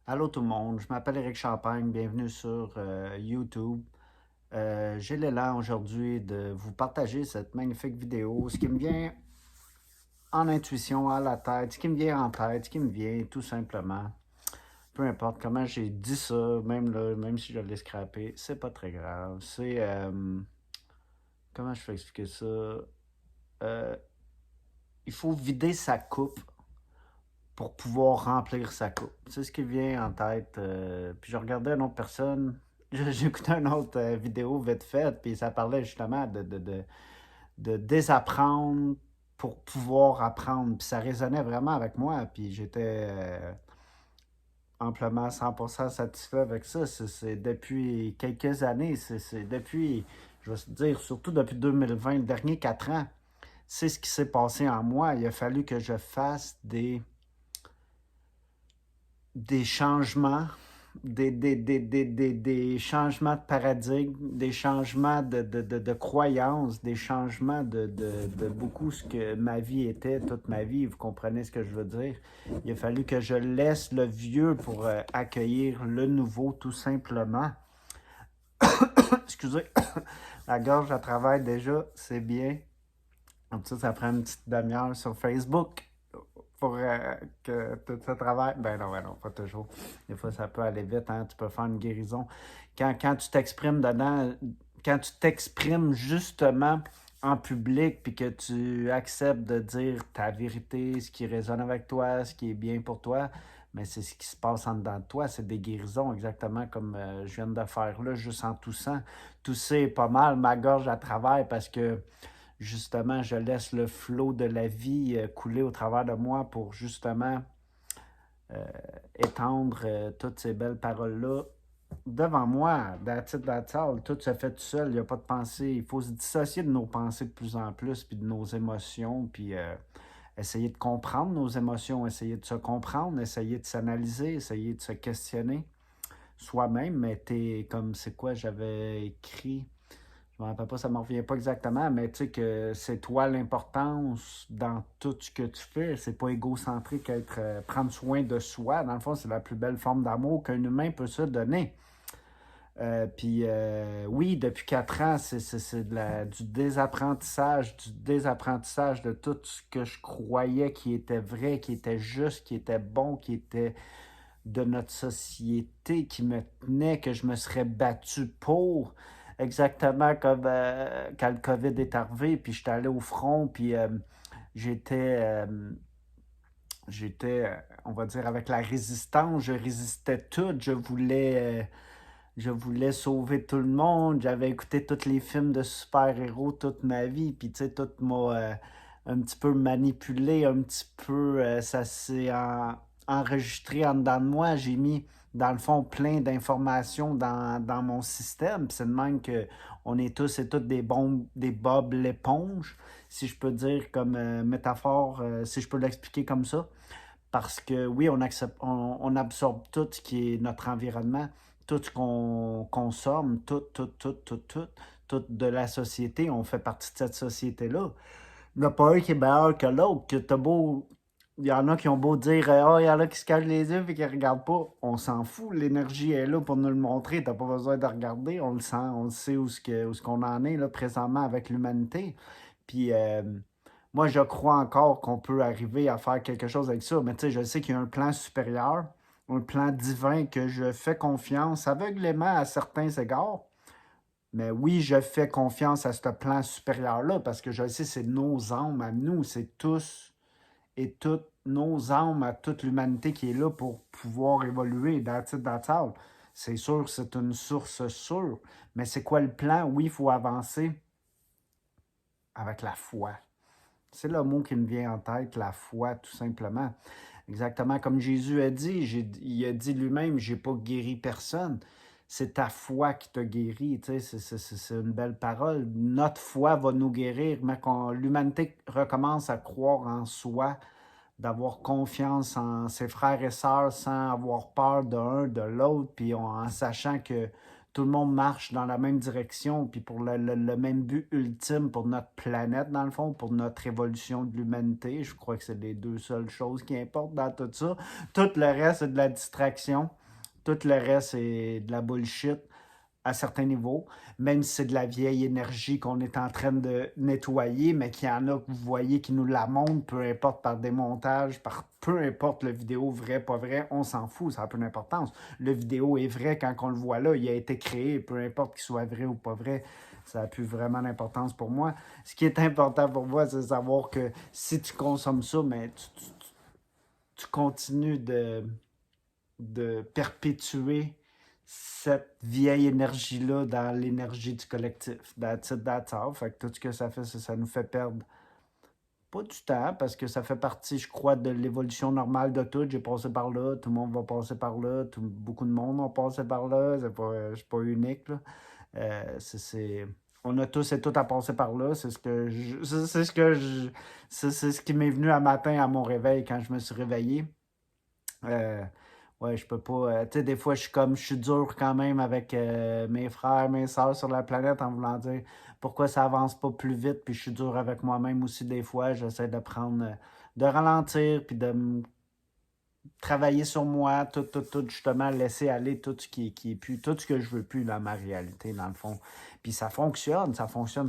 Allô tout le monde, je m'appelle Éric Champagne, bienvenue sur YouTube. J'ai l'élan aujourd'hui de vous partager cette magnifique vidéo, ce qui me vient en intuition, à la tête, ce qui me vient en tête, ce qui me vient tout simplement. Peu importe comment j'ai dit ça, même là, même si je l'ai scrappé, c'est pas très grave. Comment je peux expliquer ça? Euh, il faut vider sa coupe pour pouvoir remplir sa coupe. C'est ce qui vient en tête. Puis je regardais une autre personne, j'écoutais une autre vidéo vite faite, puis ça parlait justement de désapprendre pour pouvoir apprendre. Puis ça résonnait vraiment avec moi, puis j'étais amplement 100% satisfait avec ça. C'est depuis quelques années, c'est depuis, je vais dire, surtout depuis 2020, le dernier 4 ans, c'est ce qui s'est passé en moi. Il a fallu que je fasse des changements, des changements de paradigme, des changements de croyances, des changements de beaucoup ce que ma vie était, toute ma vie, vous comprenez ce que je veux dire. Il a fallu que je laisse le vieux pour accueillir le nouveau, tout simplement. Excusez, la gorge à travail déjà, c'est bien. Comme ça prend une petite demi-heure sur Facebook pour que tout ça travaille. Ben non, pas toujours. Des fois, ça peut aller vite, hein? Tu peux faire une guérison. Quand tu t'exprimes dedans, quand tu t'exprimes justement en public, puis que tu acceptes de dire ta vérité, ce qui résonne avec toi, ce qui est bien pour toi, mais c'est ce qui se passe en dedans de toi, c'est des guérisons, exactement comme je viens de faire là, juste en toussant. Tousser pas mal, ma gorge à travers parce que justement, je laisse le flot de la vie couler au travers de moi pour justement euh, étendre toutes ces belles paroles-là devant moi. That's it, that's all. Tout se fait tout seul, il n'y a pas de pensée. Il faut se dissocier de nos pensées de plus en plus, puis de nos émotions, puis essayer de comprendre nos émotions, essayer de se comprendre, essayer de s'analyser, essayer de se questionner soi-même. Mais t'es comme, c'est quoi, j'avais écrit je me rappelle pas, ça ne me revient pas exactement, mais tu sais que c'est toi l'importance dans tout ce que tu fais. C'est pas égocentrique être prendre soin de soi. Dans le fond, c'est la plus belle forme d'amour qu'un humain peut se donner. Oui, depuis 4 ans, c'est du désapprentissage de tout ce que je croyais qui était vrai, qui était juste, qui était bon, qui était de notre société, qui me tenait, que je me serais battu pour. Exactement comme quand le COVID est arrivé, puis j'étais allé au front, puis j'étais, euh, on va dire, avec la résistance, je résistais tout, je voulais sauver tout le monde. J'avais écouté tous les films de super-héros toute ma vie. Puis, tu sais, tout m'a un petit peu manipulé, un petit peu. Ça s'est enregistré en dedans de moi. J'ai mis, dans le fond, plein d'informations dans mon système. Puis c'est de même qu'on est tous et toutes des Bob l'éponge, si je peux dire comme métaphore, si je peux l'expliquer comme ça. Parce que oui, on absorbe tout ce qui est notre environnement, tout ce qu'on consomme, tout de la société. On fait partie de cette société-là. Il n'y en a pas un qui est meilleur que l'autre. Que t'as beau. Il y en a qui ont beau dire oh, il y en a qui se cachent les yeux et qui ne regardent pas. On s'en fout. L'énergie est là pour nous le montrer. Tu n'as pas besoin de regarder. On le sent. On le sait où ce qu'on en est là, présentement avec l'humanité. Puis moi, je crois encore qu'on peut arriver à faire quelque chose avec ça. Mais tu sais, je sais qu'il y a un plan supérieur, un plan divin que je fais confiance aveuglément à certains égards. Mais oui, je fais confiance à ce plan supérieur-là parce que je sais, c'est nos âmes à nous, c'est tous et toutes nos âmes à toute l'humanité qui est là pour pouvoir évoluer. That's it, that's all. C'est sûr, c'est une source sûre. Mais c'est quoi le plan? Oui, il faut avancer avec la foi. C'est le mot qui me vient en tête, la foi, tout simplement. Exactement comme Jésus a dit. Il a dit lui-même, j'ai pas guéri personne. C'est ta foi qui t'a guéri. Tu sais, c'est une belle parole. Notre foi va nous guérir, mais quand l'humanité recommence à croire en soi, d'avoir confiance en ses frères et sœurs sans avoir peur de l'autre, puis en sachant que tout le monde marche dans la même direction, puis pour le même but ultime pour notre planète, dans le fond, pour notre évolution de l'humanité. Je crois que c'est les deux seules choses qui importent dans tout ça. Tout le reste, c'est de la distraction. Tout le reste, c'est de la bullshit à certains niveaux, même si c'est de la vieille énergie qu'on est en train de nettoyer, mais qu'il y en a que vous voyez qui nous la montrent, peu importe par des montages, par peu importe le vidéo vrai, pas vrai, on s'en fout, ça n'a peu d'importance. Le vidéo est vrai quand on le voit là, il a été créé, peu importe qu'il soit vrai ou pas vrai, ça n'a plus vraiment d'importance pour moi. Ce qui est important pour moi, c'est de savoir que si tu consommes ça, mais tu continues de perpétuer cette vieille énergie-là dans l'énergie du collectif. That's it, that's all. Fait que tout ce que ça fait, c'est que ça nous fait perdre pas du temps, parce que ça fait partie, je crois, de l'évolution normale de tout. J'ai passé par là, tout le monde va passer par là, beaucoup de monde va passer par là, je suis pas unique, là. On a tous et toutes à passer par là. C'est ce qui m'est venu un matin à mon réveil quand je me suis réveillé. Euh, ouais, je peux pas. Tu sais, des fois, je suis dur quand même avec mes frères, mes sœurs sur la planète en voulant dire pourquoi ça avance pas plus vite. Puis je suis dur avec moi-même aussi des fois. J'essaie de prendre, de ralentir, puis de travailler sur moi, tout, justement, laisser aller tout ce qui est plus, tout ce que je veux plus dans ma réalité, dans le fond. Puis ça fonctionne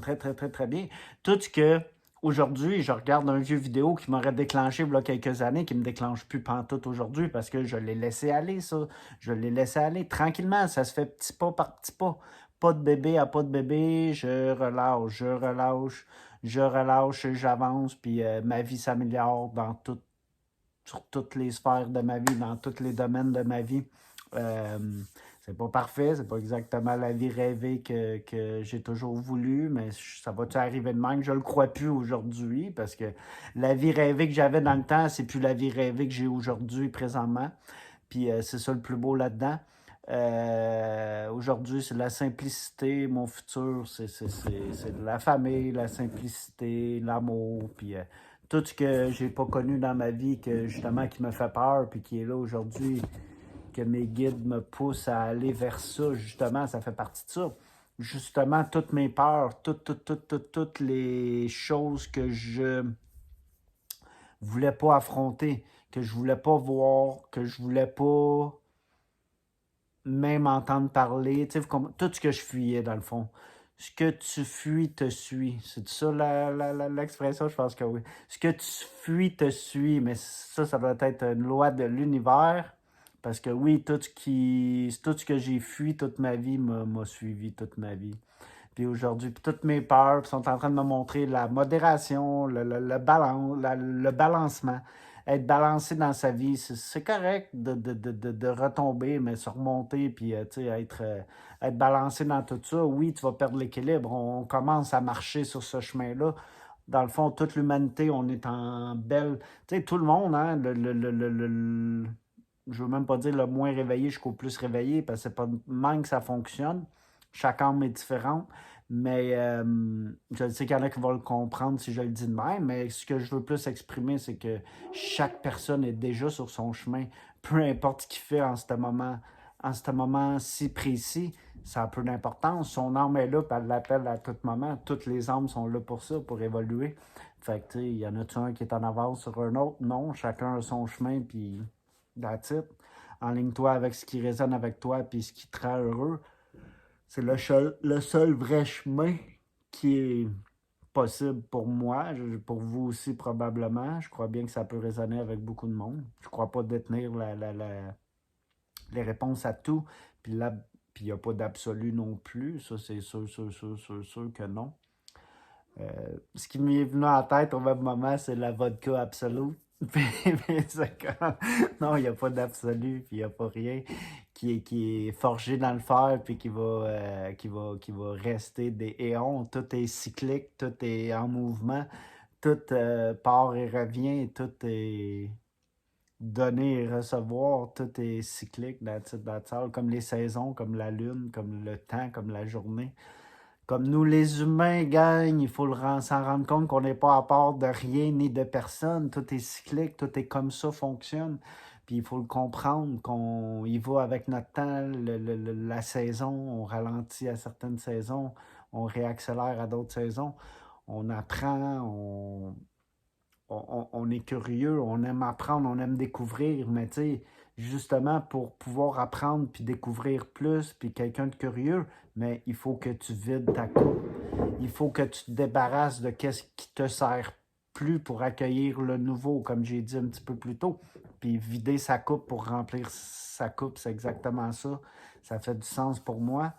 très, très, très, très bien. Tout ce que, aujourd'hui, je regarde un vieux vidéo qui m'aurait déclenché il y a quelques années, qui me déclenche plus pantoute aujourd'hui, parce que je l'ai laissé aller, ça. Je l'ai laissé aller tranquillement, ça se fait petit pas par petit pas. Pas de bébé à pas de bébé, je relâche et j'avance, puis ma vie s'améliore dans tout sur toutes les sphères de ma vie, dans tous les domaines de ma vie. Euh, c'est pas parfait, c'est pas exactement la vie rêvée que j'ai toujours voulu, mais ça va-tu arriver de même? Je le crois plus aujourd'hui, parce que la vie rêvée que j'avais dans le temps, c'est plus la vie rêvée que j'ai aujourd'hui, présentement. Puis c'est ça le plus beau là-dedans. Aujourd'hui, c'est la simplicité. Mon futur, c'est la famille, la simplicité, l'amour, puis tout ce que j'ai pas connu dans ma vie, que justement qui me fait peur, puis qui est là aujourd'hui, que mes guides me poussent à aller vers ça, justement, ça fait partie de ça. Justement, toutes mes peurs, toutes les choses que je voulais pas affronter, que je voulais pas voir, que je voulais pas même entendre parler, tu sais, tout ce que je fuyais dans le fond. Ce que tu fuis te suit. C'est ça l'expression? Je pense que oui. Ce que tu fuis te suit, mais ça doit être une loi de l'univers. Parce que oui, tout ce que j'ai fui toute ma vie m'a suivi toute ma vie. Puis aujourd'hui, puis toutes mes peurs sont en train de me montrer la modération, le balancement. Être balancé dans sa vie, c'est correct de retomber, mais se remonter, puis être balancé dans tout ça. Oui, tu vas perdre l'équilibre. On commence à marcher sur ce chemin-là. Dans le fond, toute l'humanité, on est en belle. Tu sais, tout le monde, hein, je veux même pas dire le moins réveillé jusqu'au plus réveillé, parce que c'est pas de même que ça fonctionne. Chaque âme est différente. Mais je sais qu'il y en a qui vont le comprendre si je le dis de même, mais ce que je veux plus exprimer, c'est que chaque personne est déjà sur son chemin, peu importe ce qu'il fait en ce moment si précis, ça a peu d'importance. Son âme est là, puis elle l'appelle à tout moment. Toutes les âmes sont là pour ça, pour évoluer. Fait que, tu sais, il y en a-tu un qui est en avance sur un autre? Non, chacun a son chemin, puis that's it. Enligne-toi avec ce qui résonne avec toi, puis ce qui te rend heureux. C'est le seul vrai chemin qui est possible pour moi, pour vous aussi probablement. Je crois bien que ça peut résonner avec beaucoup de monde. Je crois pas détenir les réponses à tout. Puis là, puis il n'y a pas d'absolu non plus. Ça, c'est sûr que non. Ce qui m'est venu en tête au même moment, c'est la vodka absolue. Non, il n'y a pas d'absolu, puis il n'y a pas rien qui est forgé dans le fer, puis qui va rester des éons. Tout est cyclique, tout est en mouvement, tout part et revient, tout est donner et recevoir, tout est cyclique, that's all, comme les saisons, comme la lune, comme le temps, comme la journée. Comme nous, les humains, gang, il faut s'en rendre compte qu'on n'est pas à part de rien ni de personne. Tout est cyclique, tout est comme ça, fonctionne. Puis il faut le comprendre qu'on y va avec notre temps, la saison, on ralentit à certaines saisons, on réaccélère à d'autres saisons. On apprend, on est curieux, on aime apprendre, on aime découvrir, mais tu sais, justement pour pouvoir apprendre puis découvrir plus, puis quelqu'un de curieux, mais il faut que tu vides ta coupe. Il faut que tu te débarrasses de qu'est-ce qui te sert plus pour accueillir le nouveau, comme j'ai dit un petit peu plus tôt. Puis vider sa coupe pour remplir sa coupe, c'est exactement ça. Ça fait du sens pour moi.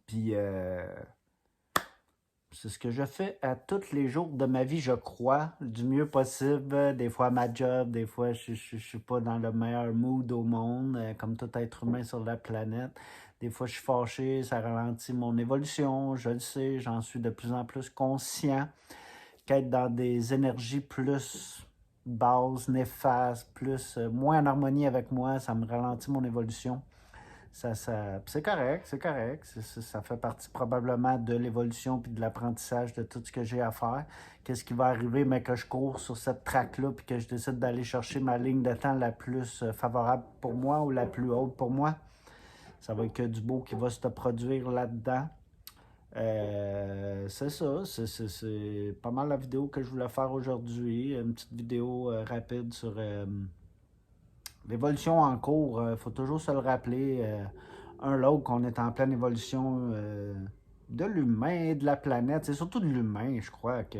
Puis c'est ce que je fais à tous les jours de ma vie, je crois, du mieux possible. Des fois à ma job, des fois je suis pas dans le meilleur mood au monde, comme tout être humain sur la planète. Des fois je suis fâché, ça ralentit mon évolution, je le sais, j'en suis de plus en plus conscient. Qu'être dans des énergies plus basses, néfastes, plus moins en harmonie avec moi, ça me ralentit mon évolution. C'est correct, c'est correct. Ça fait partie probablement de l'évolution puis de l'apprentissage de tout ce que j'ai à faire. Qu'est-ce qui va arriver, mais que je cours sur cette track-là puis que je décide d'aller chercher ma ligne de temps la plus favorable pour moi ou la plus haute pour moi. Ça va être que du beau qui va se produire là-dedans. C'est ça, c'est pas mal la vidéo que je voulais faire aujourd'hui. Une petite vidéo rapide sur l'évolution en cours. Il faut toujours se le rappeler, l'autre, qu'on est en pleine évolution de l'humain et de la planète. C'est surtout de l'humain, je crois, que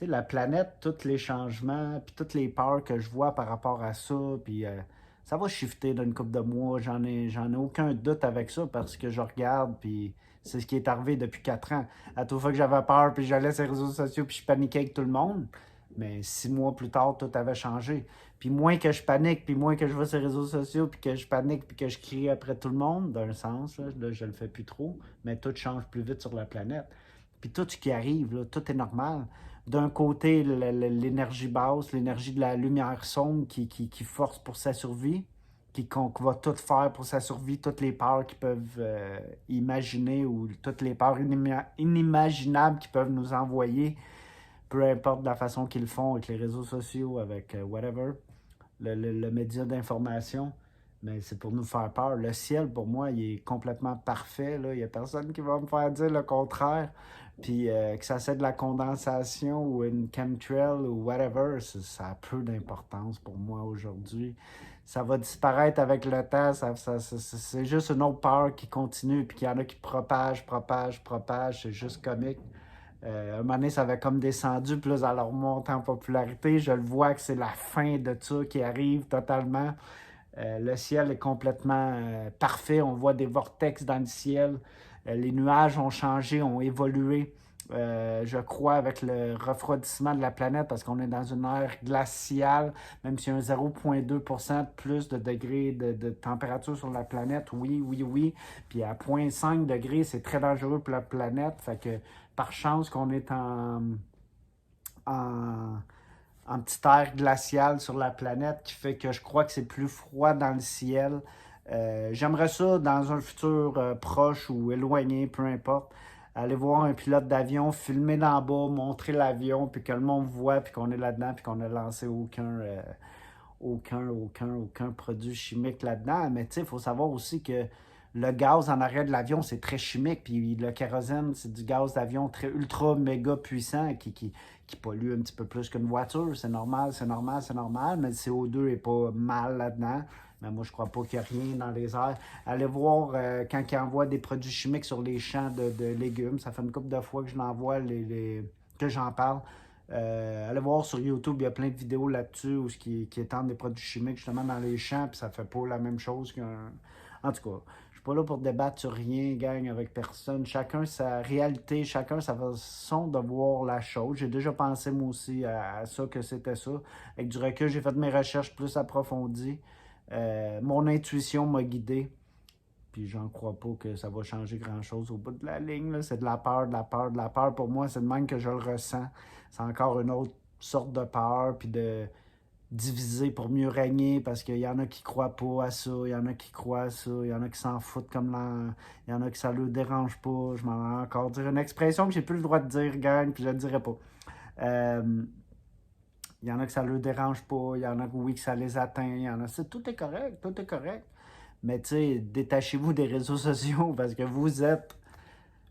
la planète, tous les changements, puis toutes les peurs que je vois par rapport à ça, puis ça va shifter d'une couple de mois. J'en ai aucun doute avec ça parce que je regarde, puis c'est ce qui est arrivé depuis 4 ans. À toute fois que j'avais peur, puis j'allais sur les réseaux sociaux, puis je paniquais avec tout le monde. Mais 6 mois plus tard, tout avait changé. Puis moins que je panique, puis moins que je vais sur les réseaux sociaux, puis que je panique, puis que je crie après tout le monde, d'un sens, là je le fais plus trop, mais tout change plus vite sur la planète. Puis tout ce qui arrive, là, tout est normal. D'un côté, l'énergie basse, l'énergie de la lumière sombre qui force pour sa survie, qu'on va tout faire pour sa survie, toutes les peurs qu'ils peuvent imaginer ou toutes les peurs inimaginables qu'ils peuvent nous envoyer, peu importe la façon qu'ils le font avec les réseaux sociaux, avec whatever, le média d'information, mais c'est pour nous faire peur. Le ciel, pour moi, il est complètement parfait. Là. Il n'y a personne qui va me faire dire le contraire. Puis que ça c'est de la condensation ou une chemtrail ou whatever, ça a peu d'importance pour moi aujourd'hui. Ça va disparaître avec le temps. C'est juste une autre peur qui continue. Puis qu'il y en a qui propagent. C'est juste comique. Un moment donné, ça avait comme descendu, puis là, ça leur monte en popularité. Je le vois que c'est la fin de ça qui arrive totalement. Le ciel est complètement parfait. On voit des vortex dans le ciel. Les nuages ont changé, ont évolué. Je crois avec le refroidissement de la planète parce qu'on est dans une ère glaciale, même s'il y a un 0,2% de plus de degrés de température sur la planète, oui. Puis à 0,5 degrés, c'est très dangereux pour la planète. Fait que par chance qu'on est en, en petite ère glaciale sur la planète qui fait que je crois que c'est plus froid dans le ciel. J'aimerais ça dans un futur proche ou éloigné, peu importe, aller voir un pilote d'avion, filmer d'en bas, montrer l'avion, puis que le monde voit, puis qu'on est là-dedans, puis qu'on n'a lancé aucun produit chimique là-dedans. Mais tu sais, il faut savoir aussi que le gaz en arrière de l'avion, c'est très chimique. Puis le kérosène, c'est du gaz d'avion très ultra méga puissant qui pollue un petit peu plus qu'une voiture. C'est normal. Mais le CO2 n'est pas mal là-dedans. Mais moi, je crois pas qu'il y a rien dans les airs. Allez voir quand ils envoient des produits chimiques sur les champs de légumes. Ça fait une couple de fois que je l'envoie, que j'en parle. Allez voir sur YouTube, il y a plein de vidéos là-dessus où qui étendent des produits chimiques justement dans les champs, puis ça fait pas la même chose qu'un. En tout cas, je suis pas là pour débattre sur rien, gang, avec personne. Chacun sa réalité, chacun sa façon de voir la chose. J'ai déjà pensé moi aussi à ça, que c'était ça. Avec du recul, j'ai fait mes recherches plus approfondies. Mon intuition m'a guidé. Puis j'en crois pas que ça va changer grand-chose au bout de la ligne. Là. C'est de la peur, de la peur, de la peur. Pour moi, c'est de même que je le ressens. C'est encore une autre sorte de peur, puis de diviser pour mieux régner, parce qu'il y en a qui croient pas à ça, il y en a qui croient à ça, il y en a qui s'en foutent comme là, il y en a qui ça leur dérange pas. Je m'en vais encore dire une expression que j'ai plus le droit de dire, gang, puis je le dirai pas. Il y en a que ça ne leur dérange pas, il y en a que oui, que ça les atteint, il y en a... Tout est correct, tout est correct. Mais tu sais, détachez-vous des réseaux sociaux parce que vous êtes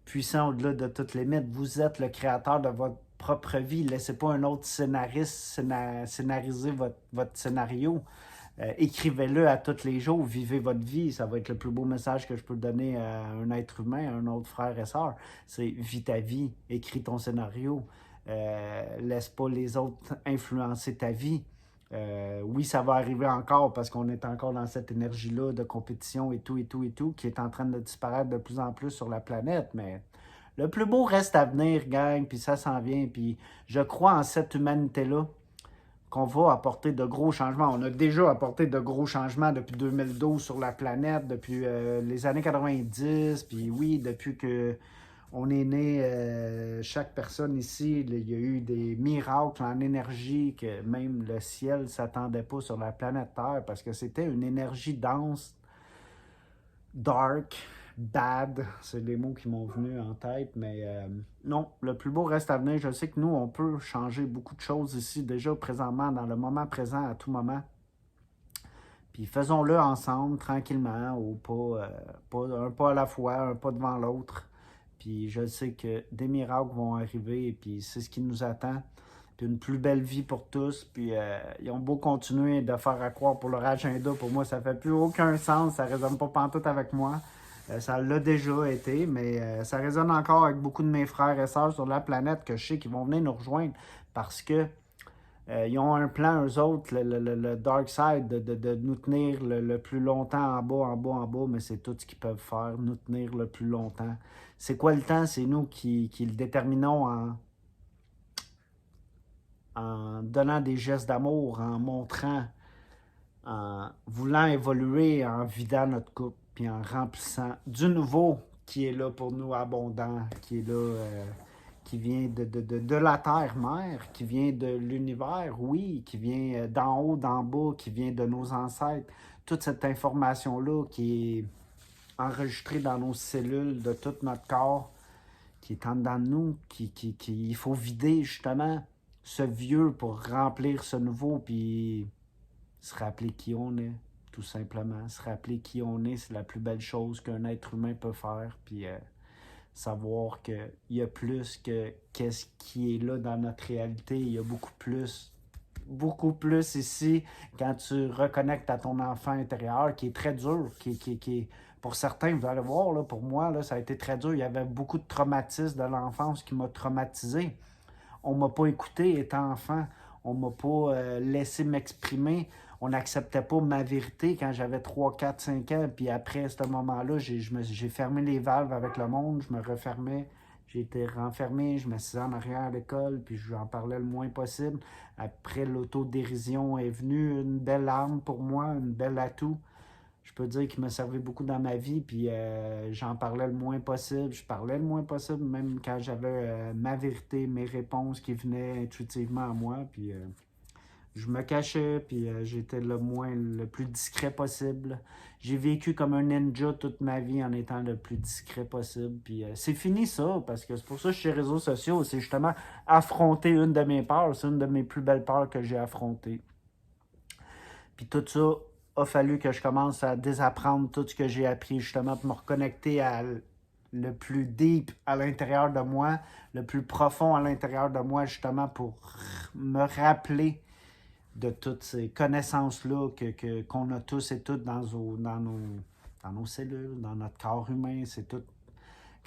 puissant au-delà de toutes les limites. Vous êtes le créateur de votre propre vie. Laissez pas un autre scénariste scénariser votre scénario. Écrivez-le à tous les jours. Vivez votre vie. Ça va être le plus beau message que je peux donner à un être humain, à un autre frère et sœur. C'est vis ta vie. Écris ton scénario. Laisse pas les autres influencer ta vie. Oui, ça va arriver encore parce qu'on est encore dans cette énergie-là de compétition et tout, et tout, et tout, qui est en train de disparaître de plus en plus sur la planète. Mais le plus beau reste à venir, gang, puis ça s'en vient. Puis je crois en cette humanité-là qu'on va apporter de gros changements. On a déjà apporté de gros changements depuis 2012 sur la planète, depuis les années 90, puis oui, depuis que on est né, chaque personne ici, il y a eu des miracles en énergie que même le ciel ne s'attendait pas sur la planète Terre parce que c'était une énergie dense, dark, bad, c'est les mots qui m'ont venu en tête, mais non, le plus beau reste à venir. Je sais que nous, on peut changer beaucoup de choses ici, déjà présentement, dans le moment présent, à tout moment. Puis faisons-le ensemble, tranquillement, au un pas à la fois, un pas devant l'autre. Puis je sais que des miracles vont arriver, et puis c'est ce qui nous attend. Puis une plus belle vie pour tous. Puis ils ont beau continuer de faire à croire pour leur agenda, pour moi, ça fait plus aucun sens. Ça ne résonne pas pantoute avec moi. Ça l'a déjà été, mais ça résonne encore avec beaucoup de mes frères et sœurs sur la planète que je sais qu'ils vont venir nous rejoindre parce que ils ont un plan, eux autres, le dark side, de nous tenir le plus longtemps en bas, en bas, en bas, mais c'est tout ce qu'ils peuvent faire, nous tenir le plus longtemps. C'est quoi le temps? C'est nous qui le déterminons en donnant des gestes d'amour, en montrant, en voulant évoluer, en vidant notre coupe, puis en remplissant du nouveau qui est là pour nous, abondant, qui est là, qui vient de la terre-mère, qui vient de l'univers, oui, qui vient d'en haut, d'en bas, qui vient de nos ancêtres. Toute cette information-là qui est enregistrée dans nos cellules de tout notre corps, qui est en dedans de nous, il faut vider justement ce vieux pour remplir ce nouveau, puis se rappeler qui on est, tout simplement. Se rappeler qui on est, c'est la plus belle chose qu'un être humain peut faire, puis savoir qu'il y a plus que qu'est-ce qui est là dans notre réalité. Il y a beaucoup plus ici quand tu reconnectes à ton enfant intérieur, qui est très dur, qui pour certains, vous allez voir, là, pour moi, là, ça a été très dur. Il y avait beaucoup de traumatismes de l'enfance qui m'a traumatisé. On ne m'a pas écouté étant enfant. On ne m'a pas laissé m'exprimer. On n'acceptait pas ma vérité quand j'avais 3, 4, 5 ans. Puis après ce moment-là, j'ai fermé les valves avec le monde. Je me refermais. J'ai été renfermé. Je m'assisais en arrière à l'école. Puis j'en parlais le moins possible. Après, l'autodérision est venue. Une belle arme pour moi, une belle atout. Je peux dire qu'il m'a servi beaucoup dans ma vie, puis j'en parlais le moins possible. Je parlais le moins possible, même quand j'avais ma vérité, mes réponses qui venaient intuitivement à moi. Puis je me cachais, puis j'étais le plus discret possible. J'ai vécu comme un ninja toute ma vie en étant le plus discret possible. Puis c'est fini ça, parce que c'est pour ça que je suis sur les réseaux sociaux. C'est justement affronter une de mes peurs. C'est une de mes plus belles peurs que j'ai affrontées. Puis tout ça a fallu que je commence à désapprendre tout ce que j'ai appris justement pour me reconnecter à le plus deep à l'intérieur de moi, le plus profond à l'intérieur de moi, justement pour me rappeler de toutes ces connaissances-là qu'on a tous et toutes dans nos cellules, dans notre corps humain. C'est tout.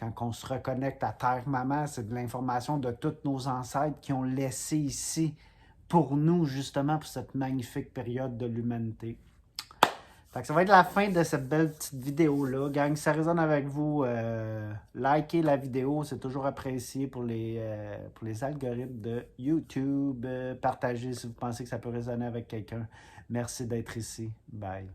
Quand on se reconnecte à Terre-Maman, c'est de l'information de tous nos ancêtres qui ont laissé ici pour nous, justement, pour cette magnifique période de l'humanité. Fait que ça va être la fin de cette belle petite vidéo-là. Gang, si ça résonne avec vous, likez la vidéo, c'est toujours apprécié pour les algorithmes de YouTube. Partagez si vous pensez que ça peut résonner avec quelqu'un. Merci d'être ici. Bye.